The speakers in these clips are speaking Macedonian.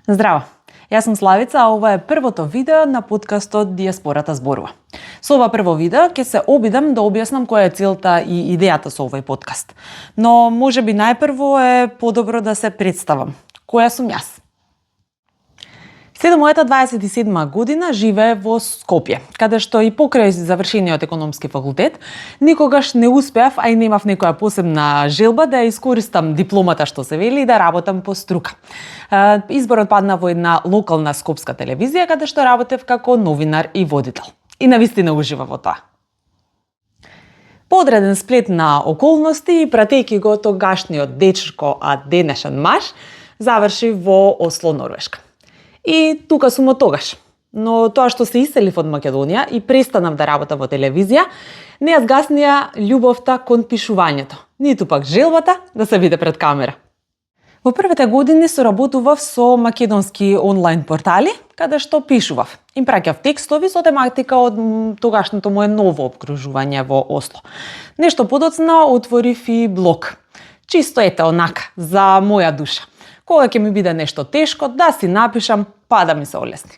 Здраво! Јас сум Славица, а ова е првото видео на подкастот Дијаспората зборува. Со ова прво видео ќе се обидам да објаснам која е целта и идејата со овој подкаст. Но можеби најпрво е подобро да се представам. Која сум јас? Седо мојата 27 година живее во Скопје, каде што и покрај завршениот економски факултет, никогаш не успеав, а и немав некоја посебна желба да ја искористам дипломата што се вели и да работам по струка. Изборот падна во една локална скопска телевизија, каде што работев како новинар и водител. И навистина уживав во тоа. По одреден сплет на околности и пратејќи го тогашниот дечко, а денешен маж, заврши во Осло, Норвешка. И тука сум од тогаш. Но тоа што се иселив од Македонија и престанав да работам во телевизија, не ја згаснија љубовта кон пишувањето, ниту пак желбата да се виде пред камера. Во првите години соработував со македонски онлайн портали, каде што пишував. Им праќав текстови со тематика од тогашното мое ново обкружување во Осло. Нешто подоцна отворив и блог. Чисто онака, за моја душа. Кога ќе ми биде нешто тешко, да си напишам, па да ми се олесни.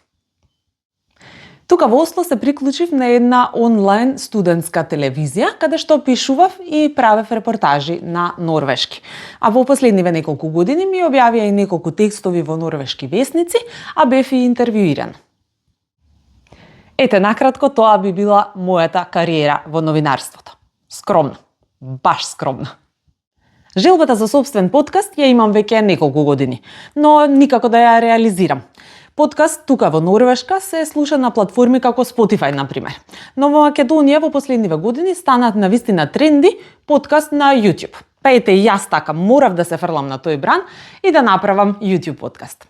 Тука во Осло се приклучив на една онлайн студентска телевизија, каде што пишував и правев репортажи на норвешки. А во последниве неколку години ми објавија и неколку текстови во норвешки весници, а бев и интервјуиран. Ете, накратко, тоа би била мојата кариера во новинарството. Скромно, баш скромно. Желбата за собствен подкаст ја имам веќе неколку години, но никако да ја реализирам. Подкаст тука во Норвешка се слуша на платформи како Spotify, например. Но во Македонија во последниве години станат навистина тренди подкаст на YouTube. Па ете, јас така морав да се фрлам на тој бран и да направам YouTube подкаст.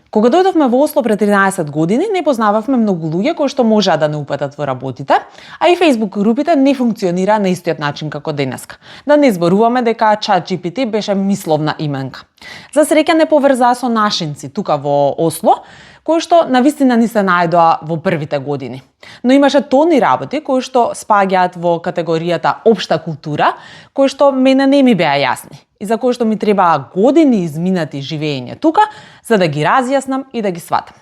Кога дојдовме во Осло пред 13 години, не познававме многу луѓе кои што можеа да не упатат во работите, а и Facebook групите не функционира на истиот начин како денеска. Да не зборуваме дека ChatGPT беше мисловна именка. За среќа не поврзаа со нашинци тука во Осло, кои што навистина ни се најдоа во првите години. Но имаше тони работи кои што спаѓаат во категоријата општа култура, кои што мене не ми беа јасни и за кои што ми требаа години изминати живење тука, за да ги разјаснам и да ги сватам.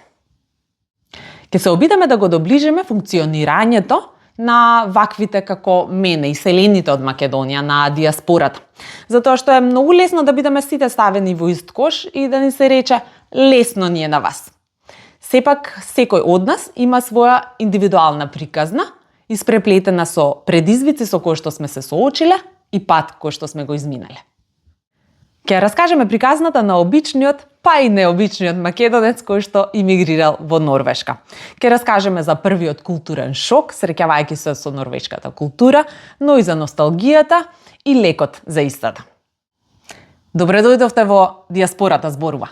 Ке се обидеме да го доближиме функционирањето на ваквите како мене, иселените од Македонија, на дијаспората. Затоа што е многу лесно да бидеме сите ставени во ист кош и да ни се рече лесно ни е на вас. Сепак, секој од нас има своја индивидуална приказна, испреплетена со предизвици со кои што сме се соочиле и пат кој што сме го изминале. Ќе раскажеме приказната на обичниот, па и необичниот македонец кој што имигрирал во Норвешка. Ќе раскажеме за првиот културен шок, среќавајќи се со норвешката култура, но и за носталгијата и лекот за истата. Добре дојдовте во Дијаспората зборува.